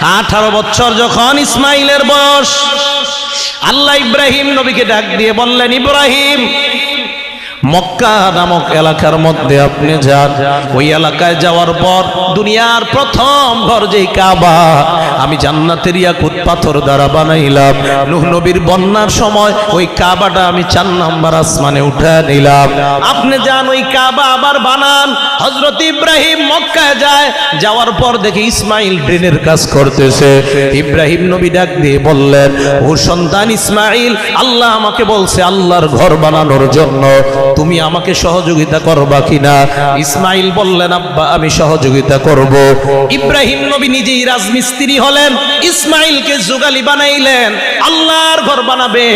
18 বছর যখন ইসমাইলের বয়স, আল্লাহ ইব্রাহিম নবীকে ডাক দিয়ে বললেন, ইব্রাহিম মক্কা নামক এলাকার মধ্যে আপনি যান। ওই এলাকায় যাওয়ার পর দুনিয়ার প্রথম ঘর যেই কাবা, আমি জান্নাতের ইয়াকুত পাথর দ্বারা বানাইলাম। নূহ নবীর বন্যার সময় ওই কাবাটা আমি 4 নাম্বার আসমানে উঠে নিলাম। আপনি যান ওই কাবা আবার বানান। হযরত ইব্রাহিম মক্কায় যায়, যাওয়ার পর দেখে ইসমাইল ড্রেনের কাজ করতেছে। ইব্রাহিম নবী ডাক দিয়ে বললেন, ও সন্তান ইসমাইল, আল্লাহ আমাকে বলছে আল্লাহর ঘর বানানোর জন্য, তুমি আমাকে সহযোগিতা করবা কিনা? ইসমাইল বললেন, আব্বা আমি সহযোগিতা করব। ইব্রাহিম নবী নিজেই রাজমিস্ত্রি হলেন, ইসমাইলকে জুগালি বানাইলেন, আল্লাহর ঘর বানাবে।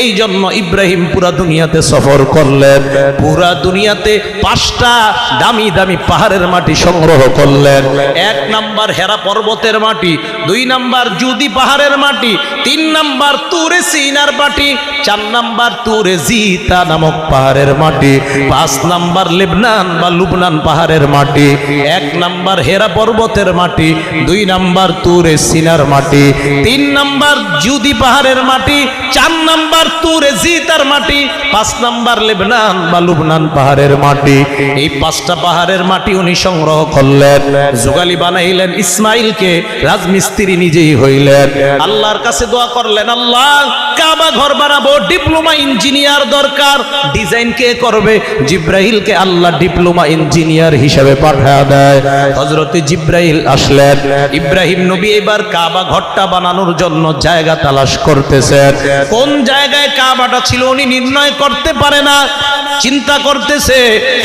এই জন্য ইব্রাহিম পুরা দুনিয়াতে সফর করলেন। পুরা দুনিয়াতে 5টা দামি দামি পাহাড়ের মাটি সংগ্রহ করলেন। 1 নাম্বার হেরা পর্বতের মাটি, 2 নাম্বার জুদি পাহাড়ের মাটি, 3 নাম্বার তুরে সিনার মাটি, 4 নাম্বার তুরে জিতা নামক পাহাড়ের মাটি, 5 নাম্বার লেবনান বা লুবনান পাহাড়ের মাটি, 1 নাম্বার হেরা পর্বতের মাটি, 2 নাম্বার তুরে সিনার মাটি, 3 নাম্বার জুদি পাহাড়ের মাটি, 4 নাম্বার তুরে জিতার মাটি, 5 নাম্বার লেবনান বা লুবনান পাহাড়ের মাটি। এই 5টা পাহাড়ের মাটি উনি সংগ্রহ করলেন, জুগালি বানাইলেন। ইসমাইলকে রাজমিস্ত্রি নিজেই হইলেন। আল্লাহর কাছে দোয়া করলেন, আল্লাহ কাবা ঘর বানাবো, ডিপ্লোমা ইঞ্জিনিয়ার দরকার। ডিজাইন কে করবে? জিব্রাইলকে আল্লাহ ডিপ্লোমা ইঞ্জিনিয়ার হিসেবে পাঠায় দেয়। হযরত জিব্রাইল আসলেন। ইব্রাহিম নবী এবার কাবা ঘরটা বানানোর জন্য জায়গা তালাশ করতেছেন। কোন জায়গায় কাবাটা ছিল উনি নির্ণয় করতে পারে না, চিন্তা করতেছে।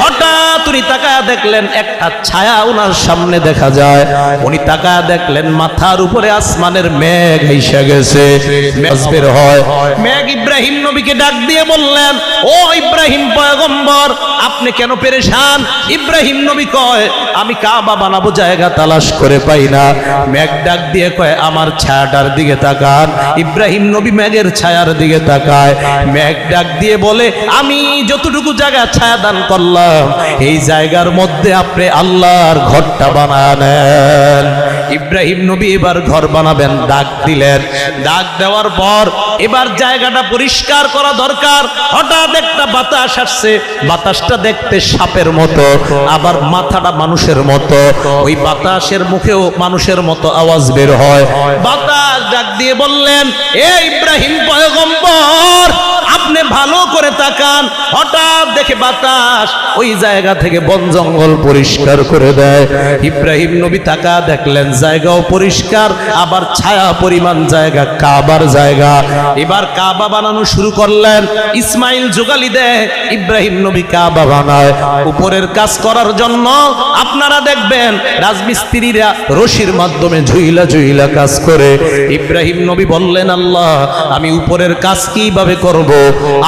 হঠাৎ উনি তাকায় দেখলেন একটা ছায়া ওনার সামনে দেখা যায়। উনি তাকায় দেখলেন মাথার উপরে আসমানের মেঘ এসে গেছে। মেঘ বের হয়, মেঘ ইব্রাহিম নবীকে ডাক দিয়ে বললেন, ও ইব্রাহিম পয়গম্বর, আপনি কেন পেরেশান? ইব্রাহিম নবী কয়, আমি কাবা বানাবো, জায়গা তালাশ করে পাই না। মেঘ ডাক দিয়ে কয়, আমার ছায়াটার দিকে তাকান। ইব্রাহিম নবী মেঘের ছায়ার দিকে তাকায়। মেঘ ডাক দিয়ে বলে, আমি যতটুকু জায়গা ছায়া দান করলাম, এই জায়গার মধ্যে আপনি আল্লাহর ঘরটা বানানেন। ইব্রাহিম নবী এবার ঘর বানাবেন, ডাক দিলেন। ডাক দেওয়ার পর এবার জায়গাটা পরিষ্কার করা দরকার। হঠাৎ একটা বাতাস আসছে, বাতাসটা দেখতে সাপের মতো, আবার মাথাটা মানুষের মতো। ওই বাতাসের মুখেও মানুষের মতো আওয়াজ বের হয়। বাতাস ডাক দিয়ে বললেন, এ ইব্রাহিম পয়গম্বর, আপনি ভালো করে তাকান। হঠাৎ দেখে বাতাস ওই জায়গা থেকে বন জঙ্গল পরিষ্কার করে দেয়। ইব্রাহিম নবী তাকা দেখলেন জায়গাও পরিষ্কার, আবার ছায়া পরিমাণ জায়গা, কাবার জায়গা। এবার কাবা বানানো শুরু করলেন। ইসমাইল জোগালি দেয়, ইব্রাহিম নবী কাবা বানায়। উপরের কাজ করার জন্য আপনারা দেখবেন রাজমিস্ত্রিরা রশির মাধ্যমে ঝুইলা ঝুইলা কাজ করে। ইব্রাহিম নবী বললেন, আল্লাহ আমি উপরের কাজ কিভাবে করব?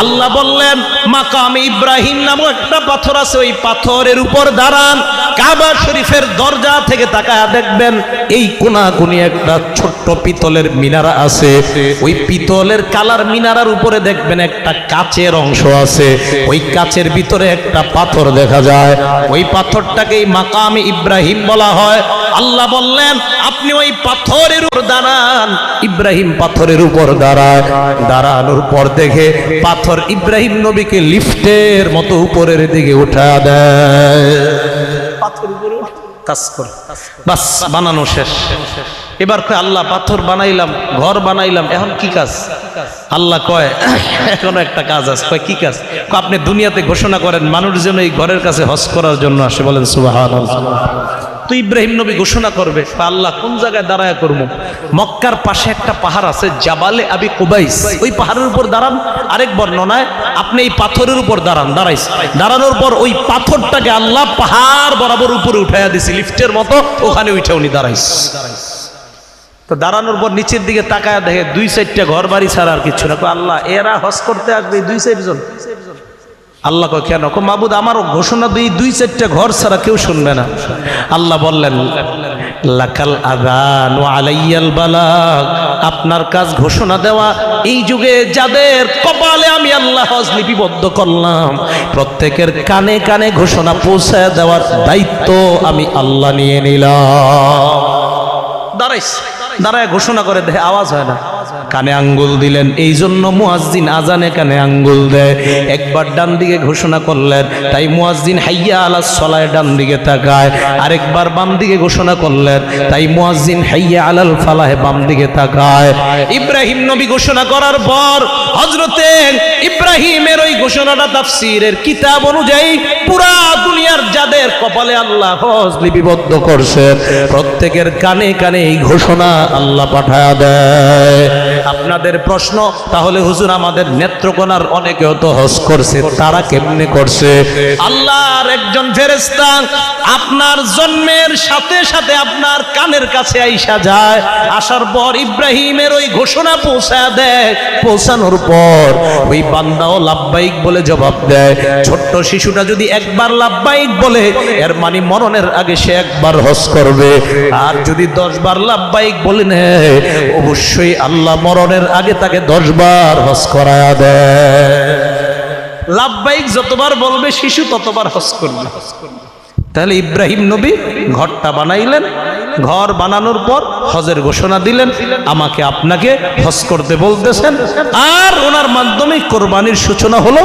আল্লাহ বললেন, মাকামে ইব্রাহিম নামক একটা পাথর আছে, ওই পাথরের উপর দাঁড়ান। কাবা শরীফের দরজা থেকে তাকায় দেখবেন এই কোনাকুনি একটা ছোট্ট পিতলের মিনারা আছে। ওই পিতলের কালার মিনারার উপরে দেখবেন একটা কাচের অংশ আছে। ওই কাচের ভিতরে একটা পাথর দেখা যায়। ওই পাথরটাকেই মাকামে ইব্রাহিম বলা হয়। আল্লাহ বললেন, আপনি ওই পাথরের উপর দাঁড়ান। ইব্রাহিম পাথরের উপর দাঁড়ায়। দাঁড়ানোর পর দেখে পাথর ইব্রাহিম নবীকে লিফটের মতো উপরের দিকে উঠা দেয়। পাথর উপরে কাজ করে, বাস বানানো শেষ। এবার কয়, আল্লাহ পাথর বানাইলাম, ঘর বানাইলাম, এখন কি কাজ? আল্লাহ কয়, এখনো একটা কাজ আছে। কয়, কি কাজ? আপনি দুনিয়াতে ঘোষণা করেন মানুষ যেন এই ঘরের কাছে হজ করার জন্য আসে। বলেন সুবহানাল্লাহ। তো ইব্রাহিম নবী ঘোষণা করবে, আল্লাহ কোন জায়গায় দাঁড়ায় করবো? মক্কার পাশে একটা পাহাড় আছে, জাবালে আবি কুবাইস, ওই পাহাড়ের উপর দাঁড়ান। আরেক বর্ণনায় আপনি এই পাথরের উপর দাঁড়ান। দাঁড়ানোর পর ওই পাথরটাকে আল্লাহ পাহাড় বরাবর উপরে উঠাইয়া দিছে, লিফটের মতো। ওখানে উঠে উনি দাঁড়াইস। তো দাঁড়ানোর পর নিচের দিকে তাকায় দেখে 2-4টা ঘর বাড়ি ছাড়া আর কিছু না। আল্লাহ এরা হজ করতে আসবে 2-4 জন। আল্লাহ কয়, কেন? মাবুদ আমারও ঘোষণা দিই 2-4টা ঘর ছাড়া কেউ শুনবে না। আল্লাহ বললেন, লাকাল আযান ওয়া আলাইয়াল বালাগ, আপনার কাজ ঘোষণা দেওয়া। এই যুগে যাদের কপালে আমি আল্লাহ হজ লিপিবদ্ধ করলাম, প্রত্যেকের কানে কানে ঘোষণা পৌঁছায় দেওয়ার দায়িত্ব আমি আল্লাহ নিয়ে নিলাম। দাঁড়াইছে, দাঁড়ায় ঘোষণা করে দেয়, আওয়াজ হয় না। কানে আঙ্গুল দিলেন, এই জন্য মুয়াজ্জিন আজানে কানে আঙ্গুল দেয়। একবার ডান দিকে ঘোষণা করলেন, তাই মুয়াজ্জিন হাইয়া আলাস সালায় ডান দিকে তাকায়। আরেকবার বাম দিকে ঘোষণা করলেন, তাই মুয়াজ্জিন হাইয়া আলাল ফালাহে বাম দিকে তাকায়। ইব্রাহিম নবী ঘোষণা করার পর হযরতে ইব্রাহিমের ওই ঘোষণাটা তাফসীরের কিতাব অনুযায়ী পুরা দুনিয়ার যাদের কপালে আল্লাহ হজ লিপিবদ্ধ করছে প্রত্যেকের কানে কানে এই ঘোষণা আল্লাহ পাঠায়া দেয়। আপনাদের প্রশ্ন, তাহলে হুজুর আমাদের নেত্রকোনার অনেকেও তো হজ করছে, তারা কেমনে করছে? আল্লাহর একজন ফেরেশতা আপনার জন্মের সাথে সাথে আপনার কানের কাছে আইসা যায়, আসার পর ইব্রাহিমের ওই ঘোষণা পৌঁছায় দেয়। পৌঁছানোর পর ওই বান্দাও লাব্বাইক বলে জবাব দেয়। ছোট্ট শিশুটা যদি একবার লাব্বাইক বলে, এর মানে মরণের আগে সে একবার হজ করবে। আর যদি 10 বার লাব্বাইক বলে নেয়, অবশ্যই আল্লাহ মরণের আগে তাকে 10 বার হজ করায়া দেয়। লাব্বাইক যতবার বলবে শিশু ততবার হজ করবে। তাহলে ইব্রাহিম নবী ঘরটা বানাইলেন, ঘর বানানোর পর হজের ঘোষণা দিলেন, আমাকে আপনাকে হজ করতে বলতেছেন, আর ওনার মাধ্যমে কোরবানির সূচনা হলো।